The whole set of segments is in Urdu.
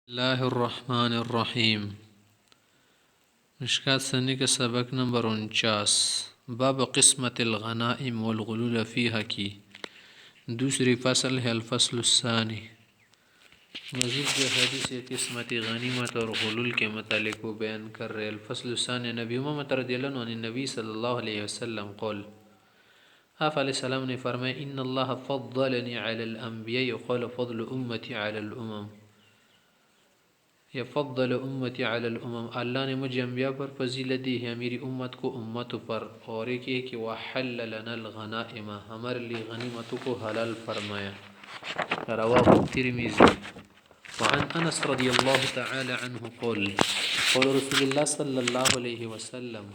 اللہ الرحمن الرحیم۔ مشکات سنی کا سبق نمبر 49، باب قسمت الغنائم والغلول فیہا کی دوسری فصل ہے الفصل الثانی۔ مزید جو حدیث قسمت غنیمت اور غلول کے متعلق کو بیان کر رہے۔ الفصل الثانی، نبی امامت رضی اللہ عنہ نبی صلی اللہ علیہ وسلم قول، آپ علیہ السلام نے فرمایا، ان اللہ فضلنی علی الانبیاء وقال فضل امتی علی الامم، یا فضل امتی علی الامم، اللہ نے مجھے انبیاء پر فضیلت دی ہے میری امت کو امتوں پر، اور ایک یہ کہ وحل لنا الغنائم، ہمارے لیے غنیمتوں کو حلال فرمایا۔ رواہ الترمذی۔ وعن انس رضی اللہ تعالی عنہ قول، قول رسول اللہ صلی اللہ علیہ وسلم،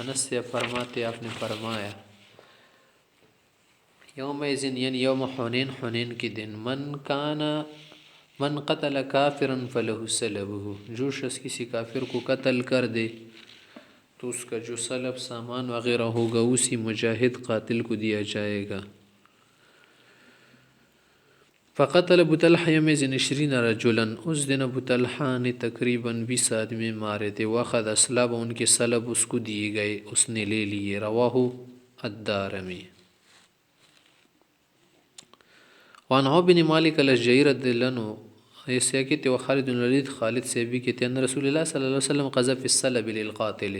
انس سے فرماتے آپ نے فرمایا، یوم ازن یعنی یوم حنین، حنین کے دن، من قتل کافرا فلہ سلبہ، جو شخص کسی کافر کو قتل کر دے تو اس کا جو سلب سامان وغیرہ ہوگا اسی مجاہد قاتل کو دیا جائے گا۔ فقتل ابو طلحہ یوم ازن 20 رجلا، اس دن ابو طلحہ نے تقریباً 20 آدمی مارے تھے۔ واخذ اسلاب، ان کے سلب اس کو دیے گئے، اس نے لے لیے۔ رواہ الدارمی۔ وعن عوف بن مالک الاشجعی رضی اللہ عنہ، ایسے کہتے وہ خالد بن الولید، خالد سے بھی کہتے ان رسول اللہ صلی اللہ علیہ وسلم قذف السلب للقاتل،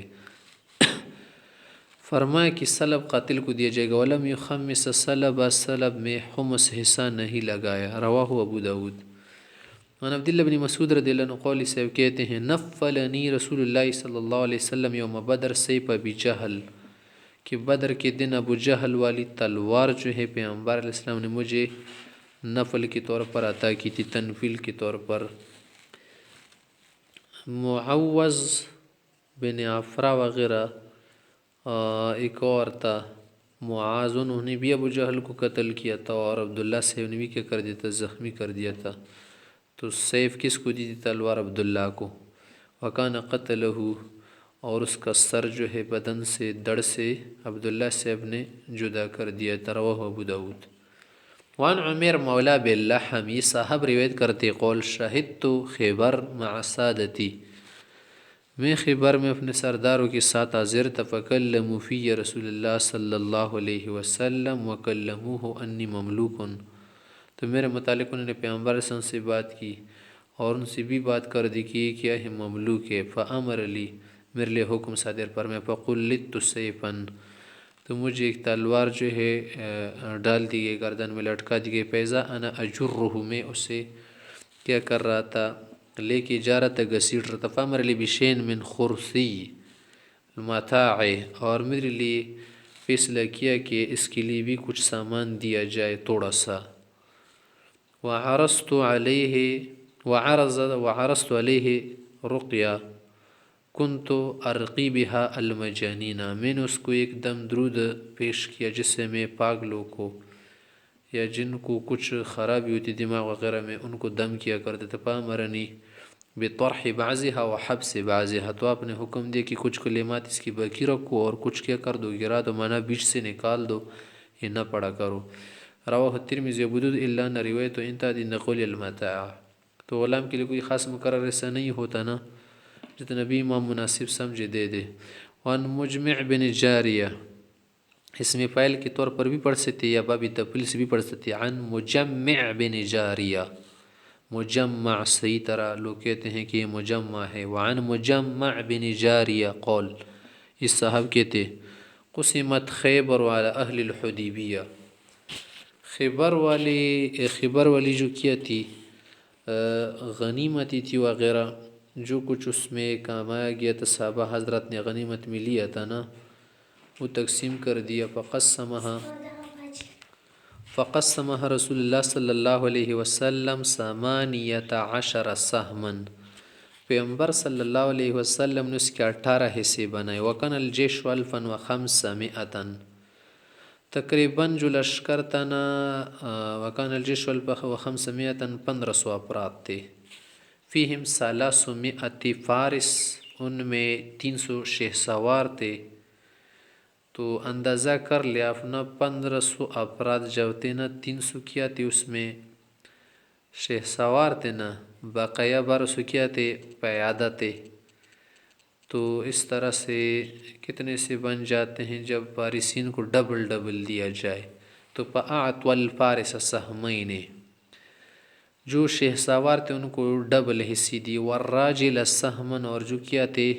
فرمایا کہ سلب قاتل کو دیا جائے گا، ولم یخمس سلب، سلب میں خمس حصہ نہیں لگایا۔ رواہ ابو داود۔ وعن عبداللہ بن مسعود رضی اللہ عنہ قول سے کہتے ہیں، نفلنی رسول اللہ صلی اللہ علیہ وسلم یوم بدر سیف ابی جہل، کہ بدر کے دن ابو جہل والی تلوار جو ہے پیغمبر علیہ السلام نے مجھے نفل کے طور پر عطا کی تھی، تنفیل کے طور پر۔ معوض بن عفرہ وغیرہ ایک اور تھا معاذ، انہوں نے بھی ابو جہل کو قتل کیا تھا، اور عبداللہ سے نے بھی کیا کر دیا تھا، زخمی کر دیا تھا۔ تو سیف کس کو دی تھی؟ تلوار عبداللہ کو۔ وکان قتلہ، اور اس کا سر جو ہے بدن سے، دڑ سے عبداللہ سے اب نے جدا کر دیا تھا۔ رواہ ابو داود۔ وعن عمیر مولا باللحم، یہ صاحب روایت کرتے قول، شہدت خیبر مع سادتی، میں خیبر میں اپنے سرداروں کے ساتھ حاضر تھا، فکلموا فی رسول اللہ صلی اللہ علیہ وسلم وکلموہ انی مملوک، تو میرے متعلق انہوں نے پیغمبر صلی اللہ علیہ وسلم سے بات کی اور ان سے بھی بات کر دی کہ یہ کیا ہے، مملوک ہے۔ فامر لی، میرے لیے حکم صادر فرمایا، فقلدت سیفا، تو مجھے ایک تلوار جو ہے ڈال دی گئی، گردن میں لٹکا دی گئی، فیضا انا اجرہ، میں اسے کیا کر رہا تھا، لے کے جا رہا تھا، گھسیٹ رہا تھا۔ فامر لی بشین من خرسی المتاع، اور میرے لیے فیصلہ کیا کہ اس کے لیے بھی کچھ سامان دیا جائے تھوڑا سا۔ وعرضت علیہ رقیہ کنت ارقی بہا المجانین، میں نے اس کو ایک دم درود پیش کیا جس سے میں پاگلوں کو یا جن کو کچھ خرابی ہوتی دماغ وغیرہ میں ان کو دم کیا کرتے تھے۔ فامرنی بطرح بعضها وحبس بعضها، تو آپ نے حکم دیا کہ کچھ کلمات اس کی باقی رکھو اور کچھ کیا کر دو، گرا دو، مانا بیچ سے نکال دو، یہ نہ پڑا کرو۔ رواہ الترمذی ابو داود الا ان روایت انتہت نقول المتاع، تو غلام کے لیے کوئی خاص مقرر ایسا نہیں ہوتا نا، جتنا بھی امام مناسب سمجھے دے دے۔ وان مجمع بن جاریہ، اس میں فائل کے طور پر بھی پڑھ سکتے یا بابی تفعیل سے بھی پڑھ سکتے، عن مجمع بن جاریہ، مجمع صحیح طرح لوگ کہتے ہیں کہ یہ مجمع ہے۔ وعن مجمع بن جاریہ قول، اس صاحب کہتے قسمت خیبر علی اہل الحدیبیہ، خیبر والی جو کیا تھی غنیمتی تھی وغیرہ، جو کچھ اس میں کامایا گیا تھا، صحابہ حضرات نے غنیمت میں لیا تھا نا، وہ تقسیم کر دیا۔ فقسمها رسول اللہ صلی اللہ علیہ وسلم 18 سہما، پیغمبر صلی اللہ علیہ وسلم نے اس کے 18 حصے بنائے۔ وکان الجیش 1500، تقریباً جو لشکر تھا نا، وکان الجیش 1500، 1500 افراد تھے۔ فیہم 300 فارس، ان میں 300 شہ سوار تھے۔ تو اندازہ کر لیا اپنا 1500 افراد جب تھے نا، 300 کیا تھے اس میں شہ سوار تھے نا، بقیہ برس کیا تھے پیادہ تھے، تو اس طرح سے کتنے سے بن جاتے ہیں جب فارسین کو ڈبل ڈبل دیا جائے. تو فأعطوا الفارس سہمین، جو شہ سوار تھے ان کو ڈبل حصے دی. والراجل سہمن، اور جو کیا تھے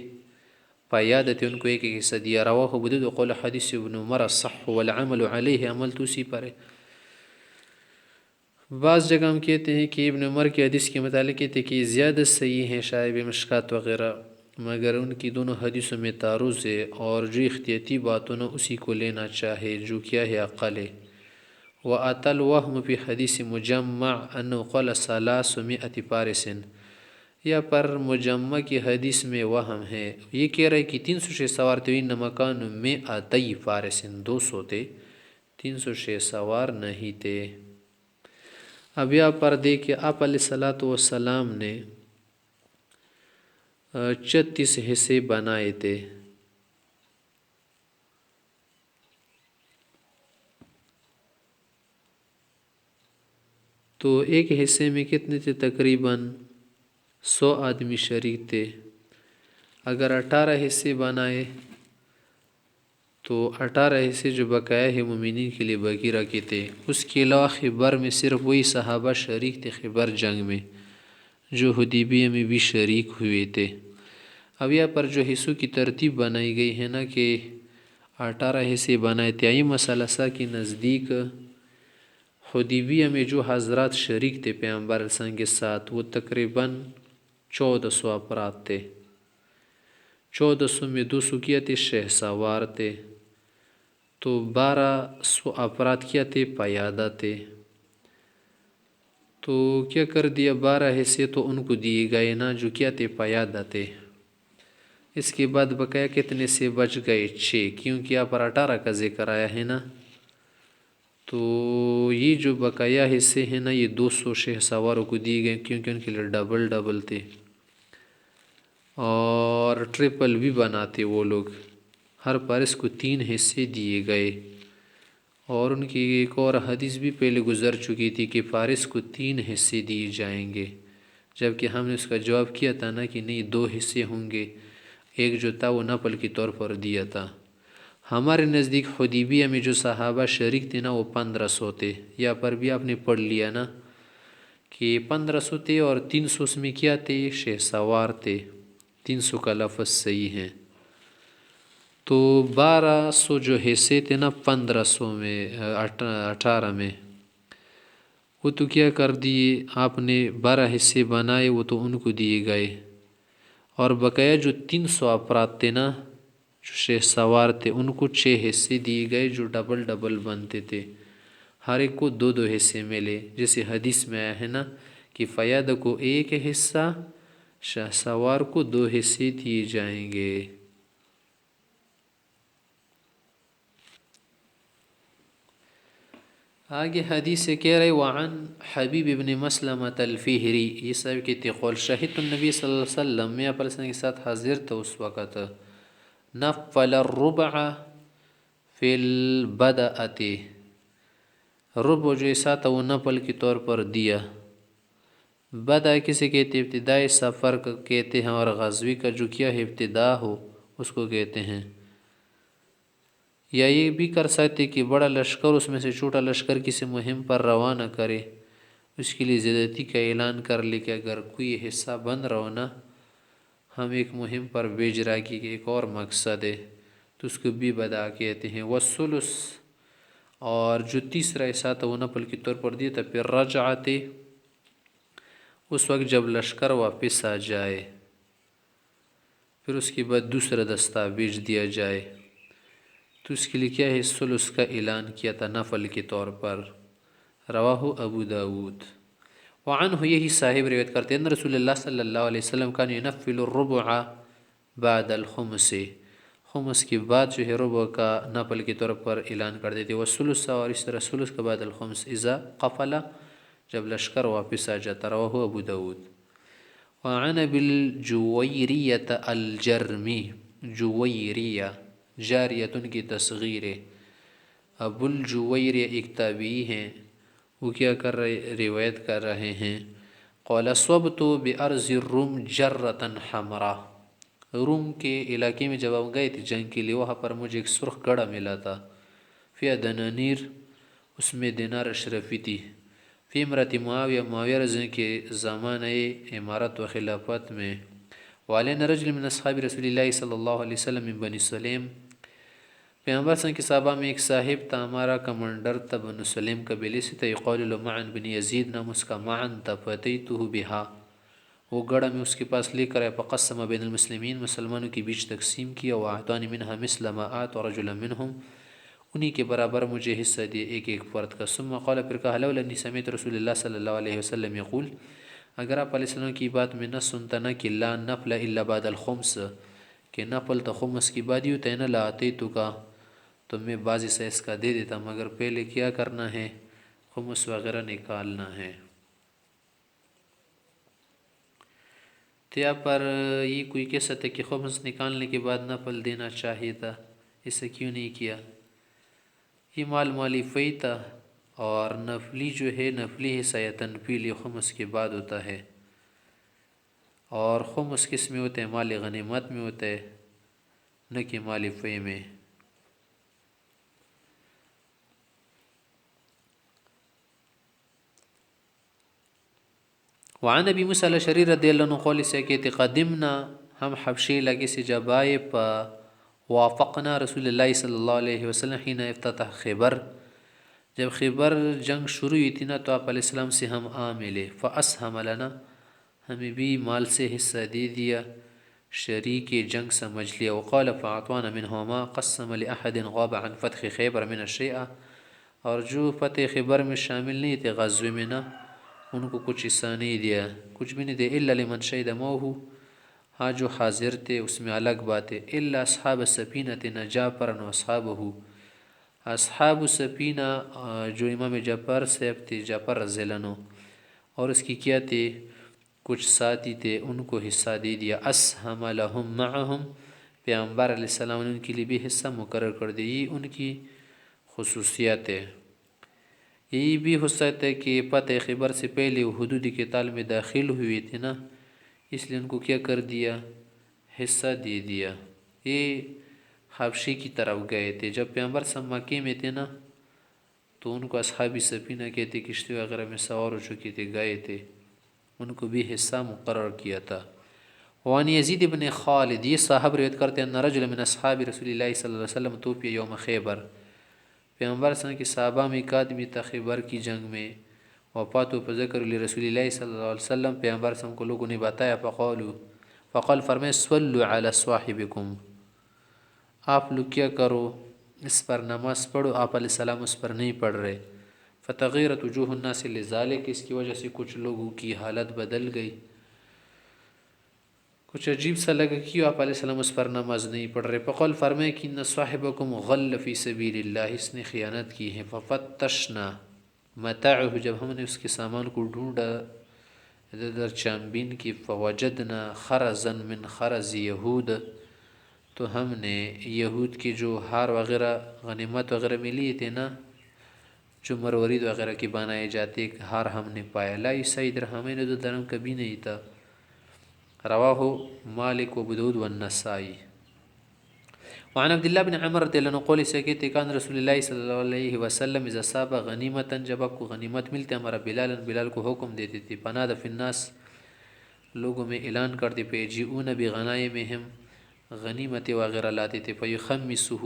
پیادہ تھے ان کو ایک ایک حصہ دیا. رواہ ابو داؤد وقال حدیث ابن عمر الصح والعمل علیہ، عمل تو اسی پر ہے. بعض جگہ ہم کہتے ہیں کہ ابن عمر کی حدیث کے متعلق کہتے ہیں کہ زیادہ صحیح ہیں شائب مشکات وغیرہ، مگر ان کی دونوں حدیثوں میں تعارض ہے، اور جو احتیاطی باتوں نے اسی کو لینا چاہے جو کیا ہے اقل ہے. وأتى الوهم في حدیث مجمع انه قال 300 فارس، یا پر مجمع کی حدیث میں وہم ہے، یہ کہہ رہے کہ 300 سوار تھے. ان مکان میں 200 فارس، 200 تھے، 300 سوار نہیں تھے. اب یہاں پر دیکھیں آپ علیہ الصلوۃ والسلام نے 36 حصے بنائے تھے. تو ایک حصے میں کتنے تھے؟ تقریباً 100 آدمی شریک تھے. اگر 18 حصے بنائے تو 18 حصے جو بقایا ہے مومنین کے لیے باقی رکھے تھے. اس کے علاوہ خیبر میں صرف وہی صحابہ شریک تھے خیبر جنگ میں جو حدیبیہ میں بھی شریک ہوئے تھے. اب یہاں پر جو حصوں کی ترتیب بنائی گئی ہے نا کہ 18 حصے بنائے تھے، یہ مسئلہ سا کے نزدیک حدیبیہ میں جو حضرات شریک تھے پیغمبر علیہ السلام کے ساتھ وہ تقریباً 1400 افراد تھے. 1400 میں 200 کیا تھے شہ سوار تھے، تو 1200 افراد کیا تھے پیادہ تھے. تو کیا کر دیا 12 حصے تو ان کو دیے گئے نا جو کیا تھے پیادہ تھے. اس کے بعد بقایا کتنے سے بچ گئے؟ 6، کیونکہ یہاں پر 18 کا ذکر آیا ہے نا. تو یہ جو بقایا حصے ہیں نا یہ 200 شہ سواروں کو دیے گئے کیونکہ ان کے لیے ڈبل ڈبل تھے، اور ٹرپل بھی بناتے وہ لوگ. ہر فارس کو 3 حصے دیے گئے. اور ان کی ایک اور حدیث بھی پہلے گزر چکی تھی کہ فارس کو 3 حصے دیے جائیں گے، جبکہ ہم نے اس کا جواب کیا تھا نا کہ نہیں 2 حصے ہوں گے. ایک جو تھا وہ نفل کے طور پر دیا تھا. ہمارے نزدیک حدیبیہ میں جو صحابہ شریک تھے نا وہ 1500 تھے. یہاں پر بھی آپ نے پڑھ لیا نا کہ 1500 تھے، اور 300 میں کیا تھے شہ سوار تھے. 300 کا لفظ صحیح ہے. تو 1200 جو حصے تھے نا 1500 میں 18 میں وہ تو کیا کر دیے آپ نے 12 حصے بنائے وہ تو ان کو دیے گئے. اور بقایا جو 300 افراد تھے نا جو شہ سوار تھے ان کو 6 حصے دیے گئے جو ڈبل ڈبل بنتے تھے. ہر ایک کو 2 حصے ملے، جیسے حدیث میں آیا ہے نا کہ فیادہ کو 1 حصہ، شہ سوار کو 2 حصے دیے جائیں گے. آگے حدیث سے کہہ رہے وعن حبیب ابن مسلمۃ الفہری، یہ سب کہتے قول شہدت النبی صلی اللہ علیہ وسلم، میں آپ کے ساتھ حاضر تھا اس وقت. نفل الربع فی البدأۃ، ربع جو ایسا تھا وہ نفل کے طور پر دیا. بدأ کسے کہتے ابتدائی سفر کا کہتے ہیں، اور غزوی کا جو کیا ہے ابتدا ہو اس کو کہتے ہیں. یا یہ بھی کر سکتے کہ بڑا لشکر اس میں سے چھوٹا لشکر کسی مہم پر روانہ کرے، اس کے لیے زیادتی کا اعلان کر لے کہ اگر کوئی حصہ بن رہا ہو نا ہم ایک مہم پر بھیج رہا کہ ایک اور مقصد ہے، تو اس کو بھی بدعا کہتے ہیں. والثلث، اور جو تیسرا حصہ تھا وہ نفل کے طور پر دیا تھا. پھر رجعت، اس وقت جب لشکر واپس آ جائے پھر اس کے بعد دوسرا دستہ بھیج دیا جائے، تو اس کے لیے کیا ہے ثلث کا اعلان کیا تھا نفل کے طور پر. رواہ ابو داود. وعنہ، یہی صاحب روایت کرتے ہیں رسول اللہ صلی اللہ علیہ وسلم کان ینفل الربع بعد الخمس، خمس کے بعد جو ہے ربع کا نفل کے طور پر اعلان کر دیتے. والثلث، اور اس طرح ثلث کا بعد الخمس اذا قفل، جب لشکر واپس آ جاتا. رواہ ابو داود. وعن ابی الجویریۃ الجرمی، جویریہ جاریتن کی تصغیر ہے. ابو الجویریہ ایک تابعی ہیں، وہ کیا کر رہے روایت کر رہے ہیں قال صبت بأرض الروم جرة حمراء، روم کے علاقے میں جب ہم گئے تھے جنگ کے لیے، وہاں پر مجھے ایک سرخ گڑھا ملا تھا، فی دنانیر، اس میں دینار اشرفی تھی، فی امرت معاویہ، معاویہ رضی کے زمانہ امارت و خلافت میں، وعلین رجل من اصحاب رسول اللہ صلی اللہ علیہ وسلم من بنی سلیم، پیغمبر صلی اللہ علیہ وسلم کے صحابہ میں ایک صاحب تھا، ہمارا کمانڈر تھا، بنو سلیم قبیلے سے تھا، یقال له معن بن یزید، نام اس کا معن تھا، فاتیتہ بہا، وہ گڑھا میں اس کے پاس لے کر آئے، فقسم بین المسلمین، مسلمانوں کے بیچ تقسیم کیا، واعطانی منها مثل ما آت رجلا منهم، انہی کے برابر مجھے حصہ دیے ایک ایک فرد کا، ثم قال، پھر کہا لولا انی سمعت رسول اللہ صلی اللہ علیہ وسلم یقول، اگر آپ علیہ السلام کی بات میں نہ سنتا نا کہ لا نفل الا بعد الخمس، کہ نفل تو خمس کی بعد ہی ہوتا ہے نا، لا آتیتک، تو میں بعض سے اس کا دے دیتا، مگر پہلے کیا کرنا ہے، خمس وغیرہ نکالنا ہے۔ تو یہاں پر یہ کوئی کہہ سکتا ہے کہ خمس نکالنے کے بعد نفل دینا چاہیے تھا، اسے کیوں نہیں کیا؟ یہ مالی فی تھا، اور نفلی جو ہے، نفلی حصہ یا تنفیل، یہ خمس کے بعد ہوتا ہے، اور خمس کس میں ہوتا ہے؟ مال غنیمت میں ہوتا ہے، نہ کہ مال فی میں۔ وعن ابی موسیٰ الاشعری رضی اللہ عنہ قول سے کہ قدمنا، ہم حبشی علاقے سے جب آئے، وافقنا رسول اللہ صلی اللہ علیہ وسلم حین افتتح خیبر، جب خیبر جنگ شروع ہوئی تھی نا، تو آپ علیہ السلام سے ہم آ ملے، فاسہم لنا، ہمیں بھی مال سے حصہ دے دیا، شریک جنگ سمجھ لیا، وقال فاعطانا منه ما قسم لأحد غاب عن فتح خیبر من الشیء، اور جو فتح خیبر میں شامل نہیں تھے غزوے میں نا، ان کو کچھ حصہ نہیں دیا، کچھ بھی نہیں دیا، الا لمن شہد معه، ہاں جو حاضر تھے اس میں الگ بات ہے، الا اصحاب السفینۃ جعفر واصحابہ، اصحاب السفینہ جو امام جعفر صاحب تھے، جعفر رضی اللہ عنہ، اور اس کی کیا تھے، کچھ ساتھی تھے، ان کو حصہ دے دیا، اسہم لہم معہم، پیغمبر علیہ السلام نے ان کے لیے بھی حصہ مقرر کر دیا، یہ ان کی خصوصیت ہے۔ یہی بھی ہو سکتا ہے کہ فتح خیبر سے پہلے وہ حدود قتال میں داخل ہوئے تھے نا، اس لیے ان کو کیا کر دیا، حصہ دے دیا۔ یہ حبشی کی طرف گئے تھے، جب پیغمبر صلی اللہ علیہ وسلم مکے میں تھے نا، تو ان کو اصحاب سفینہ کہتے، کشتی وغیرہ میں سوار ہو چکے تھے، گئے تھے، ان کو بھی حصہ مقرر کیا تھا۔ وعن یزید بن خالد، یہ صاحب روایت کرتے ہیں، ان رجل من اصحاب رسول اللہ صلی اللہ علیہ وسلم توفی یوم خیبر، پیغمبر صلی اللہ علیہ وسلم کے صحابہ میں ایک آدمی تھا، خیبر کی جنگ میں وفات و فذکر رسول اللہ صلی اللہ علیہ وسلم، پیغمبر صلی اللہ علیہ وسلم کو لوگوں نے بتایا، فقال فرمائے، صلوا علی صاحبکم، آپ لوگ کیا کرو، اس پر نماز پڑھو، آپ علیہ السلام اس پر نہیں پڑھ رہے، فتغیرت وجوہ الناس لذالک، اس کی وجہ سے کچھ لوگوں کی حالت بدل گئی، کچھ عجیب سا لگا، کیوں آپ علیہ السلام اس پر نماز نہیں پڑھ رہے، فقال فرمائے کہ ان صاحبکم غل فی سبیل اللہ، اس نے خیانت کی ہے، ففتشنا متاعه، جب ہم نے اس کے سامان کو ڈھونڈا ادھر ادھر چھانبین کی، فوجدنا خرزا من خرز یہود، تو ہم نے یہود کے جو ہار وغیرہ غنیمت وغیرہ میں لیے تھے نا، جو مروارید وغیرہ کے بنائے جاتے ہار، ہم نے پایا، لا یسعی درہمین، دو درہم کبھی نہیں تھا، رواہ مالک و ابو داؤد والنسائی۔ وعن عبداللہ بن عمر رضی اللہ عنہ قول سے کہتے، کان رسول اللہ صلی اللہ علیہ وسلم اذا صاب غنیمتا، جب آپ کو غنیمت ملتے، ہمارا بلال کو حکم دیتے تھے، فنادى فی الناس، لوگوں میں اعلان کرتے، فیجیئون بغنائمہم، غنیمت وغیرہ لاتے تھے، فیخمسہ،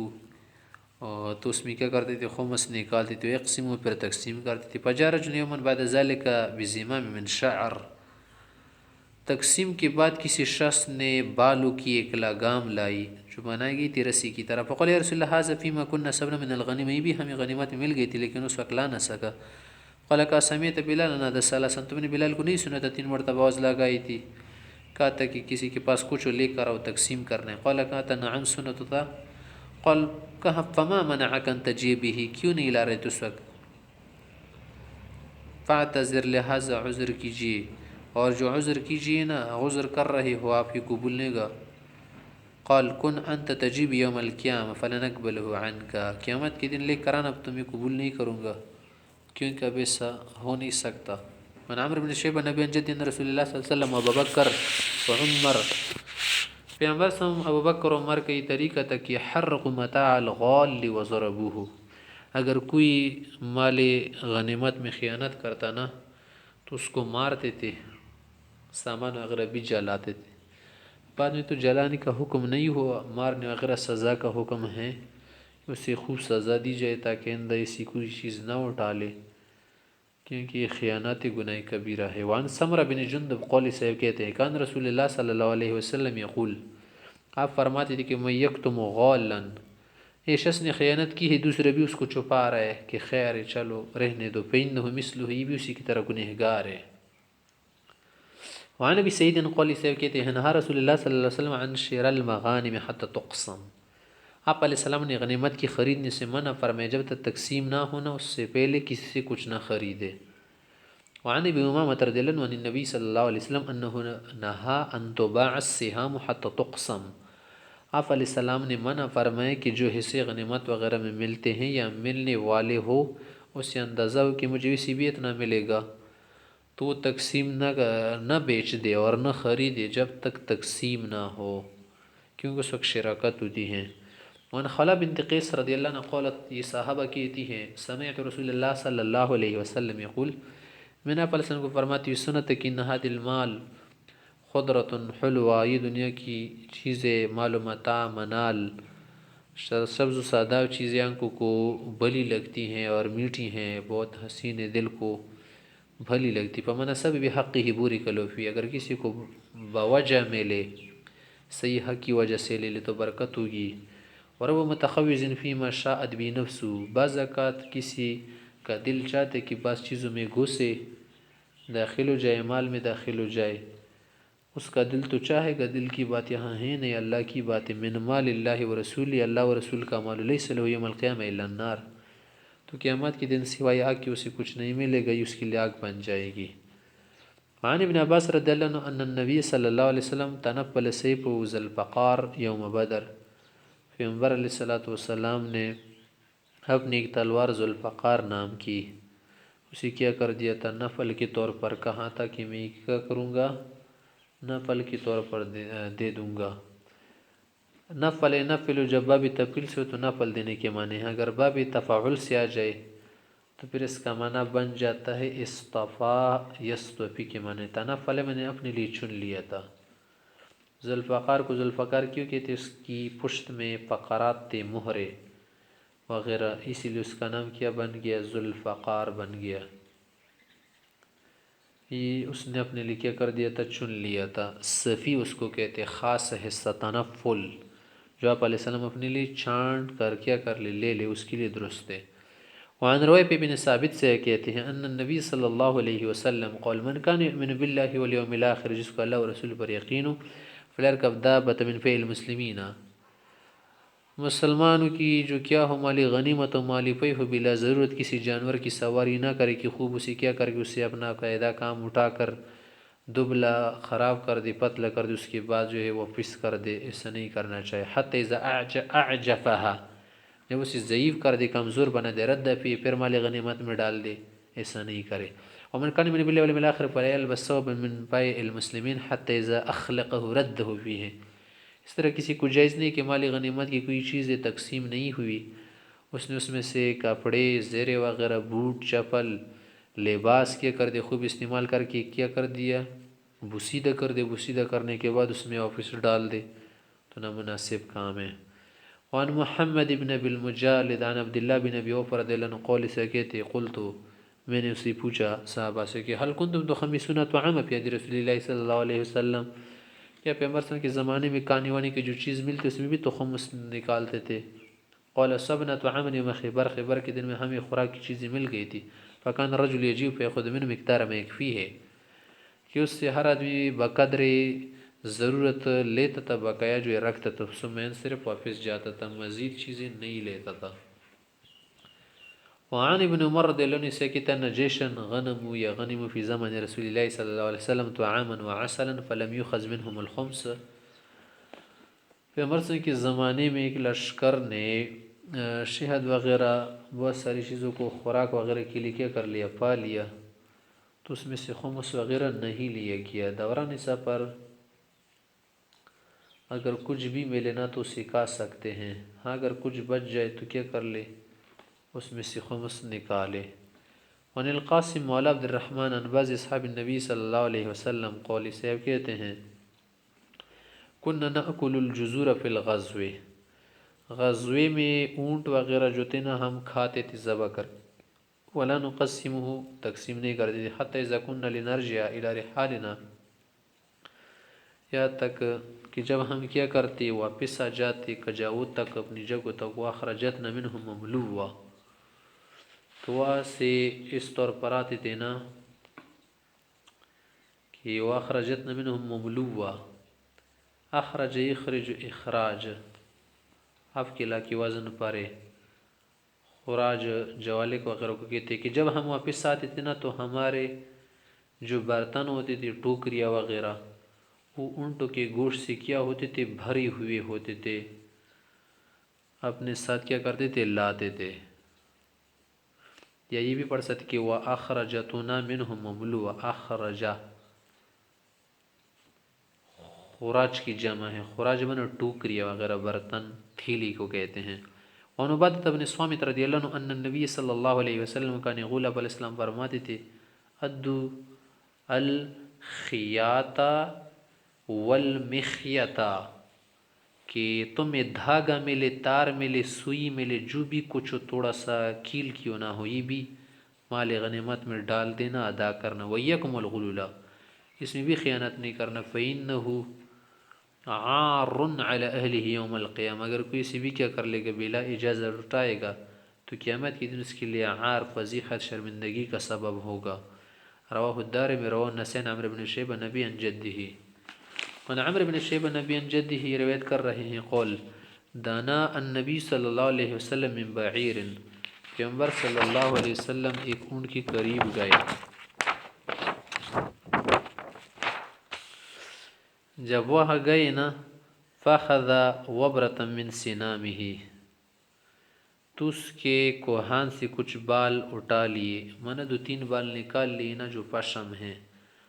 تو اس میں کیا کرتے تھے، خمس نکالتے تھے، یقسمہ، پھر تقسیم کرتے تھے، فجاء رجل یوما بعد ذلك بزمام من شعر، تقسیم کے بعد کسی شخص نے بالوں کی ایک لگام لائی جو بنائی گئی تھی رسی کی طرح، فقال یا رسول اللہ ھذا فیما کنا صبنا من الغنیمہ، یہ بھی ہمیں غنیمت میں مل گئی تھی لیکن اس وقت لا نہ سکا، قال کا سمیت بلال نادى ثلاثا، تم نے بلال کو نہیں سنا تھا 3 مرتبہ آواز لگائی تھی، کہا تھا کہ کسی کے پاس کچھ لے کر آؤ، تقسیم کرنا ہے، قال کہا تھا نعم سنت تھا، قال کہا فما منعک ان تجیء به، کیوں نہیں لا رہے تھے اس وقت، فاعتذر، لہذا عذر کیجیے، اور جو عذر کیجیے نا، عذر کر رہے ہو آپ ہی قبول نہیں گا، قال کن انت تجیب یوم القیامہ فلنقبلہ عنک، قیامت کے دن لے کر آنا، اب تمہیں قبول نہیں کروں گا، کیونکہ اب ایسا ہو نہیں سکتا۔ من عمرو بن شیبہ نبی عن جد رسول اللہ صلی اللہ علیہ وسلم ابوبکر و عمر. پیغمبر صلی اللہ علیہ وسلم ابوبکر و عمر کا یہ طریقہ تھا کہ حرقوا متاع الغال وضربوه، اگر کوئی مال غنیمت میں خیانت کرتا نا تو اس کو مارتے تھے، سامان وغیرہ بھی جلاتے تھے. بعد میں تو جلانے کا حکم نہیں ہوا، مارنے وغیرہ سزا کا حکم ہے، اسے خوب سزا دی جائے تاکہ اندر ایسی کوئی چیز نہ اٹھا لے، کیونکہ یہ خیانت گناہ کبیرہ ہے. وعن سمرہ بن جندب قول صاحب کہتے ہیں کان رسول اللہ صلی اللہ علیہ وسلم یقول، آپ فرماتے تھے کہ من یکتم غالا، یہ شخص نے خیانت کی ہے دوسرے بھی اس کو چھپا رہا ہے کہ خیر ہے چلو رہنے دو، فإنہ مثلہ، یہ بھی اسی کی طرح گنہگار ہے. وعن ابی سعید قولی صاحب کہتے ہیں نہا رسول اللہ صلی اللہ علیہ وسلم عن شراء المغانم حتی تقسم، آپ علیہ السلام نے غنیمت کی خریدنے سے منع فرمائے جب تک تقسیم نہ ہونا اس سے پہلے کسی سے کچھ نہ خریدے. وعن ابی امامۃ رضی اللہ عنہ عن النبی صلی اللہ علیہ وسلم انہ نہا ان تباع السہام حتی تقسم، آپ علیہ السلام نے منع فرمائے کہ جو حصے غنیمت وغیرہ میں ملتے ہیں یا ملنے والے ہو اس سے اندازہ ہو کہ مجھے اسی بھی اتنا ملے گا تو وہ تقسیم نہ بیچ دے اور نہ خریدے جب تک تقسیم نہ ہو، کیونکہ اس وقت شراکت ہوتی ہیں. وعن خلا بنت قیس رضی اللہ عنہ قولت، یہ صحابہ کہتی ہیں سمعت رسول اللہ صلی اللہ علیہ وسلم یقول، میں نے آپ علیہ السلام کو فرماتی ہوئی سنت کہ نہاد المال خضرۃ حلوہ، یہ دنیا کی چیزیں مال و متاع منال سبز و سادہ چیزیں آنکھوں کو بھلی لگتی ہیں اور میٹھی ہیں، بہت حسین دل کو بھلی لگتی. فمن سب بحقہ بورک لہ فیہ، اگر کسی کو بوجہ ملے صحیح حق کی وجہ سے لے لے تو برکت ہوگی. ورب متخوذ فیما شاءت بھی نفسہ، بعض اوقات کسی کا دل چاہتے کہ بعض چیزوں میں گھسے داخل ہو جائے، مال میں داخل ہو جائے، اس کا دل تو چاہے گا، دل کی بات یہاں ہے نہیں، اللہ کی بات ہے. من مال اللہ و رسول، اللہ و رسول کا مال لیس لہ یوم القیامہ الا النار، تو قیامت کے دن سوائے آگ کے اسے کچھ نہیں ملے گا، یہ اس کے لیے آگ بن جائے گی. عن ابن عباس رضی اللہ عنہ ان النبی صلی اللہ علیہ وسلم تنفل سیفہ ذی الفقار یوم بدر، پیغمبر علیہ السلام نے اپنی ایک تلوار ذو الفقار نام کی، اسے کیا کر دیا تھا نفل کے طور پر، کہا تھا کہ میں کیا کروں گا، نفل کے طور پر دے دوں گا. نفل جب باب تفعیل سے ہو تو نفل دینے کے معنی ہیں، اگر باب تفاعل سے آ جائے تو پھر اس کا معنی بن جاتا ہے اصطفا یصطفی کے معنی. تنفل میں نے اپنے لیے چن لیا تھا. ذوالفقار کو ذوالفقار کیوں کہتے، اس کی پشت میں فقرات تھے، مہرے وغیرہ، اسی لیے اس کا نام کیا بن گیا، ذوالفقار بن گیا. یہ اس نے اپنے لیے کیا کر دیا تھا، چن لیا تھا. صفی اس کو کہتے خاص حصہ، تنفل جو آپ علیہ السلام اپنے لیے چھانٹ کر کیا کر لے لے اس کے لیے درست ہے. وعن رویب بن ثابت سے کہتے ہیں ان النبی صلی اللہ علیہ وسلم قال من کان یؤمن باللہ والیوم الاخر، جس کو اللہ و رسول پر یقین ہو، فلیرکب دابۃ من فی المسلمین، مسلمانوں کی جو کیا ہو مالی غنیمت و مالی پی ہو، بلا ضرورت کسی جانور کی سواری نہ کرے کہ خوب اسے کیا کر کے اسے اپنا قاعدہ کام اٹھا کر دبلا خراب کر دے، پتلا کر دے، اس کے بعد جو ہے وہ فس کر دے، ایسا نہیں کرنا چاہیے. حتی اذا اعجفہا، جب اسے ضعیف کر دے، کمزور بنا دے، رد فی، پھر مال غنیمت میں ڈال دے، ایسا نہیں کرے. ومن کان یؤمن باللہ والیوم الاخر فلیلبس ثوبا من فی المسلمین حتی اذا اخلقہ رده فیہ. اس طرح کسی کو جائز نہیں کہ مال غنیمت کی کوئی چیزیں تقسیم نہیں ہوئی، اس نے اس میں سے کپڑے زیرے وغیرہ بوٹ چپل لباس کیا کر دے، خوب استعمال کر کے کیا کر دیا، بوسیدہ کر دے، بوسیدہ کرنے کے بعد اس میں واپس ڈال دے، تو نامناسب کام ہے. وعن محمد بن ابی المجالد عن عبداللہ بن ابی اوفر رضی اللہ عنہ قول سے کہتے قلت، میں نے اسے پوچھا صحابہ سے کہ حل کنتم تخمسون طعام فی عہد رسول اللہ صلی اللہ علیہ وسلم، کیا پیغمبر صلی اللہ علیہ وسلم کے زمانے میں کھانے وانے کی جو چیز ملتی اس میں بھی تو خمس نکالتے تھے؟ قال صبنا طعاما یوم خیبر، خیبر کے دن میں ہمیں خوراک کی چیزیں مل گئی تھی. فکان رجل یجیب فیأخذ منه مقدار ما یکفیہ، کہ اس سے ہر آدمی بقدر ضرورت لیتا تھا، بقایا جو رکھتا تھا، ثم صرف واپس جاتا تھا، مزید چیزیں نہیں لیتا تھا. وعن ابن عمر رضی اللہ عنہ سے کہتا ہے جیشن غنموا یا غنموا فی زمن رسول اللہ صلی اللہ علیہ وسلم طعاما وعسلا فلم یؤخذ منهم الخمس، پیغمبر صلی اللہ علیہ وسلم کے زمانے میں ایک لشکر نے شہد وغیرہ بہت ساری چیزوں کو خوراک وغیرہ کے لیے کیا کر لیا، پا لیا، تو اس میں سے خمس وغیرہ نہیں لیا گیا۔ دوران نصاب پر اگر کچھ بھی ملے نا تو سکھا سکتے ہیں، ہاں اگر کچھ بچ جائے تو کیا کر لے، اس میں سے خمس نکالے۔ وعن القاسم مولا عبد الرحمن عن بعض اصحاب النبی صلی اللہ علیہ وسلم قول صاحب کہتے ہیں کننا نأکل الجزور فی الغزوے، غزوے میں اونٹ وغیرہ جو تھے نا ہم کھاتے تھے ذبح کر، ولا نقسمہ تقسیم نہیں کرتے تھے، حتی اذا کننا لنرجع الی رحالنا، یہاں تک کہ جب ہم کیا کرتے واپس آ جاتے کجاوت تک اپنی جگہ تک، واخرجتنا منہ مملوا، تو وہاں سے اس طور پر آتے تھے نا کہ واخرجتنا منہ مملوا، اخرج یخرج اخراج، آپ کے لا کی وزن پارے خراج جوالک وغیرہ کو کہتے ہیں کہ جب ہم واپس آتے تھے نا تو ہمارے جو برتن ہوتے تھے ٹوکریاں وغیرہ وہ اونٹوں کے گوشت سے کیا ہوتے تھے، بھری ہوئے ہوتے تھے، اپنے ساتھ کیا کرتے تھے، لاتے تھے۔ یا یہ بھی پڑھ سکتے کہ وَأَخْرَجَتُنَا مِنْهُ مَمْلُوَ، اخرجا خراج کی جمع ہے، خراج من ٹوکریاں وغیرہ برتن تھیلی کو کہتے ہیں۔ وعن عبادة بن الصامت رضی اللہ عنہ ان النبی صلی اللہ علیہ وسلم کان یقول علیہ السلام فرماتے تھے ادو الخیاط والمخیطہ، کہ تمہیں دھاگا ملے، تار ملے، سوئی ملے، جو بھی کچھ ہو تھوڑا سا کیل کیوں نہ ہو، یہ بھی مال غنیمت میں ڈال دینا، ادا کرنا۔ وَإِيَّكُمُ الْغُلُولَ، اس میں بھی خیانت نہیں کرنا۔ فَإِنَّهُ عَارٌ عَلَى أَهْلِهِ يَوْمَ الْقِيَامَةِ، اگر کوئی سے بھی کیا کر لے گا بلا اجازت اٹھائے گا تو قیامت کے دن اس کے لیے عار، فضیحت، شرمندگی کا سبب ہوگا۔ رواہ الدارمی، رواہ النسائي، عمرو بن شیبہ نبی عن جدہ، من عمرو بن شیبہ نبی عن جدہ یہ روایت کر رہے ہیں قول دانا النبی صلی اللہ علیہ وسلم من بعیر، پیغمبر صلی اللہ علیہ وسلم ایک اونٹ کے قریب گئے، جب وہ گئے نا فاخذ وبرة من سنامہ، تو اس کے کوہان سے کچھ بال اٹھا لیے، مانا دو تین بال نکال لیے نا جو پشم ہیں۔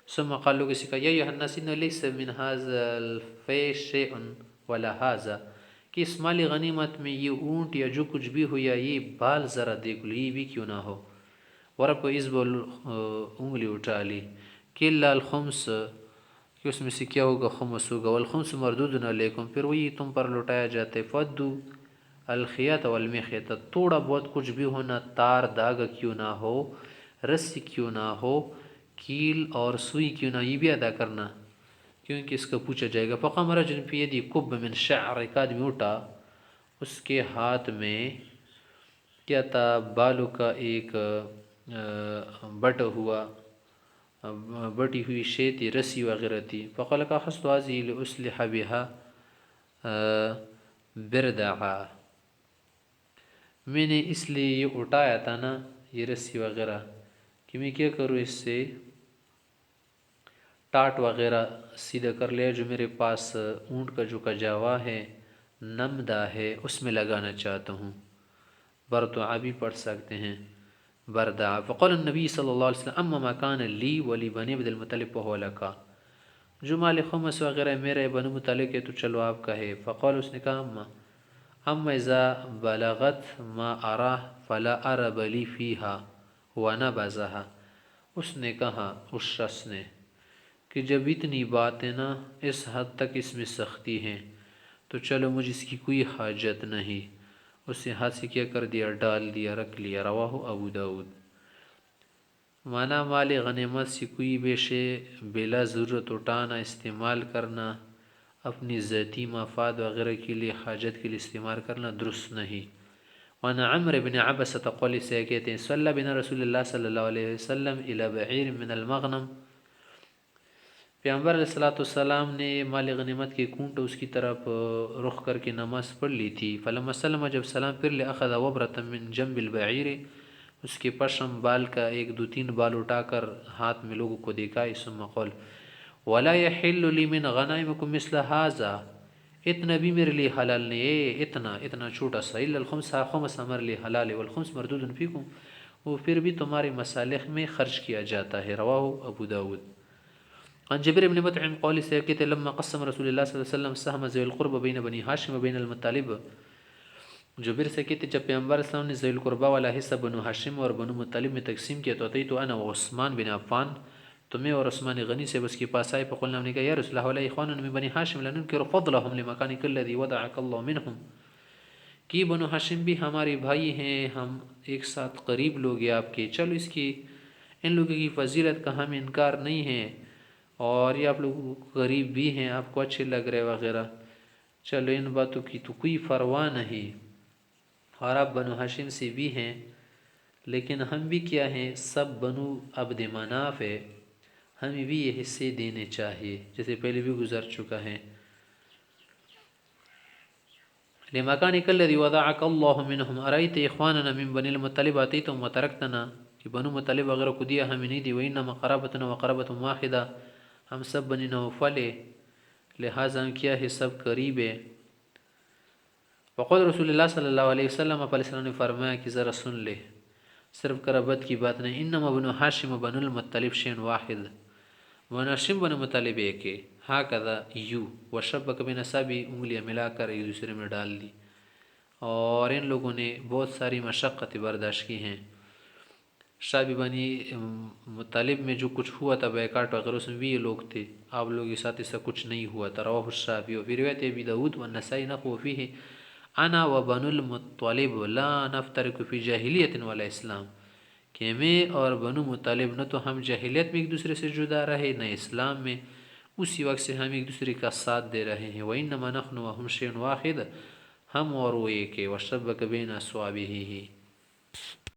ثم قال لوگوں سے کہا یا ایھا الناس انہ لیس من ھذا الفیء شیء ولا ھذا، کہ اس مال غنیمت میں یہ اونٹ یا جو کچھ بھی ہو یا یہ بال ذرا دیکھ لو، یہ بھی کیوں نہ ہو۔ ورب کو اس بول انگلی اٹھا لی کہ لا الخمس، کہ اس میں سے کیا ہوگا، خمس ہوگا، والخمس مردود علیکم، پھر وہی تم پر لوٹایا جاتا ہے۔ فدو الخیاط والمخیط، تھوڑا بہت کچھ بھی ہونا، تار داغ کیوں نہ ہو، رسی کیوں نہ ہو، کیل اور سوئی کیوں نہ، یہ بھی ادا کرنا، کیونکہ اس کا پوچھا جائے گا۔ فقام رجل فی یدی کب من شعر، ایک آدمی اٹھا، اس کے ہاتھ میں کیا تھا، بالوں کا ایک بٹا ہوا، بٹی ہوئی شے تھی، رسی وغیرہ تھی۔ فقال کا اخذت هذه لأصلح بها بردعا، میں نے اس لیے یہ اٹھایا تھا نا یہ رسی وغیرہ کہ میں کیا کروں، اس سے ٹاٹ وغیرہ سیدھا کر لیا جو میرے پاس اونٹ کا جو کجاوا ہے، نمدہ ہے، اس میں لگانا چاہتا ہوں۔ بردعا بھی پڑھ سکتے ہیں، بردعا۔ فقال النبی صلی اللہ علیہ وسلم اما ما کان لی ولی بنی عبد المطلب فہو لکا، جو مال خمس وغیرہ میرے بنو مطلب ہے تو چلو آپ کا ہے۔ فقال، اس نے کہا اما اذا بلغت ما ارا فلا ارب لی فیہا ونبذھا، اس نے کہا، اس شخص نے، کہ جب اتنی باتیں نا اس حد تک اس میں سختی ہیں تو چلو مجھے اس کی کوئی حاجت نہیں، اس نے ہاتھ سے کیا کر دیا، ڈال دیا، رکھ لیا۔ رواہ ابو داود۔ مانا مال غنیمت سے کوئی بے شے بلا ضرورت اٹھانا، استعمال کرنا، اپنی ذاتی مفاد وغیرہ کے لیے، حاجت کے لیے استعمال کرنا درست نہیں۔ وعن عمرو بن عبسة قال سے کہتے ہیں صلی بنا رسول اللہ صلی اللہ علیہ وسلم الی بعیر من المغنم، پیغمبر علیہ السلام نے مال غنیمت کے کونٹ اس کی طرف رخ کر کے نماز پڑھ لی تھی۔ فلما سلم، جب سلام پھر لے، اخذ وبرة من جنب البعیر، اس کے پشم بال کا ایک دو تین بال اٹھا کر ہاتھ میں لوگوں کو دکھائی۔ ثم قال ولا يحل لي من غنائمكم مثل هذا، اتنا بھی میرے لیے حلال نہیں، اتنا چھوٹا سا، الا الخمس، خمس ہمارے لیے حلال ہے، والخمس مردود فیکم، وہ پھر بھی تمہارے مصالح میں خرچ کیا جاتا ہے۔ رواہ ابو داود۔ عن جبیر بن مطعم قال سے کہتے لما قسم رسول اللہ صلی اللہ علیہ وسلم سهم ذوی القرب بین بنی ہاشم و بین المطالب، جبیر سے کہتے جب پیغمبر اسلام نے ذوی القربہ والا حصہ بنو ہاشم اور بنو مطلب میں تقسیم کیا تو اتیت انا و عثمان بن عفان، تو میں اور عثمان غنی سے اس کے پاس آئے، فقلنا ہم نے کہا یا رسول اللہ علیہ اخواننا من بنی ہاشم لننکر فضلهم لمکانک الذی وضعک اللہ منهم، کہ بنو ہاشم بھی ہمارے بھائی ہیں، ہم ایک ساتھ قریب لوگ ہیں آپ کے، چلو اس کی ان لوگوں کی فضیلت کا ہم انکار نہیں ہے، اور یہ آپ لوگ غریب بھی ہیں، آپ کو اچھے لگ رہے وغیرہ، چلو ان باتوں کی تو کوئی پرواہ نہیں، اور آپ بنو ہاشم سے بھی ہیں، لیکن ہم بھی کیا ہیں، سب بنو عبد مناف ہے، ہمیں بھی یہ حصے دینے چاہیے، جیسے پہلے بھی گزر چکا ہے۔ لمکانک الذی وضعک اللہ منہم ارأیت اخواننا من بنی المطلب آتیتم وترکتنا، کہ بنو مطلب وغیرہ کو دیا ہمیں نہیں دی، وانما قرابتنا وقرابتهم واحدہ، ہم سب بنی نوفل ہے، لہٰذا ہم کیا ہے، سب قریب ہے۔ وقال رسول اللہ صلی اللہ علیہ وسلم، آپ علیہ السلام نے فرمایا کہ ذرا سن لے، صرف قرابت کی بات نہیں، انما بنو ہاشم و بنو المطلب شین واحد، بنو ہاشم بنو مطلب ایک ہے، ہاکذا یو وشبک بین اصابعہ، انگلیاں ملا کر ایک دوسرے میں ڈال دی، اور ان لوگوں نے بہت ساری مشقتیں برداشت کی ہیں۔ شعبی بنی مطلب میں جو کچھ ہوا تھا بیکاٹ وغیرہ، اس میں بھی یہ لوگ تھے، آپ لوگوں کے ساتھ ایسا کچھ نہیں ہوا تھا۔ رواہ الشعبی وفی روایت ابی داود والنسائی نحو فیہ انا و بنو المطلب لا نفترق فی جاہلیت ولا اسلام، کہ میں اور بنو مطلب نہ تو ہم جاہلیت میں ایک دوسرے سے جدا رہے نہ اسلام میں، اسی وقت سے ہم ایک دوسرے کا ساتھ دے رہے ہیں۔ وَإِنَّمَا نَحْنُ وَهُمْ شَيْءٌ وَاحِدٌ، ہم اور وہ ایک ہے، وَشَبَّكَ بَيْنَ أَصْوَابِهِ،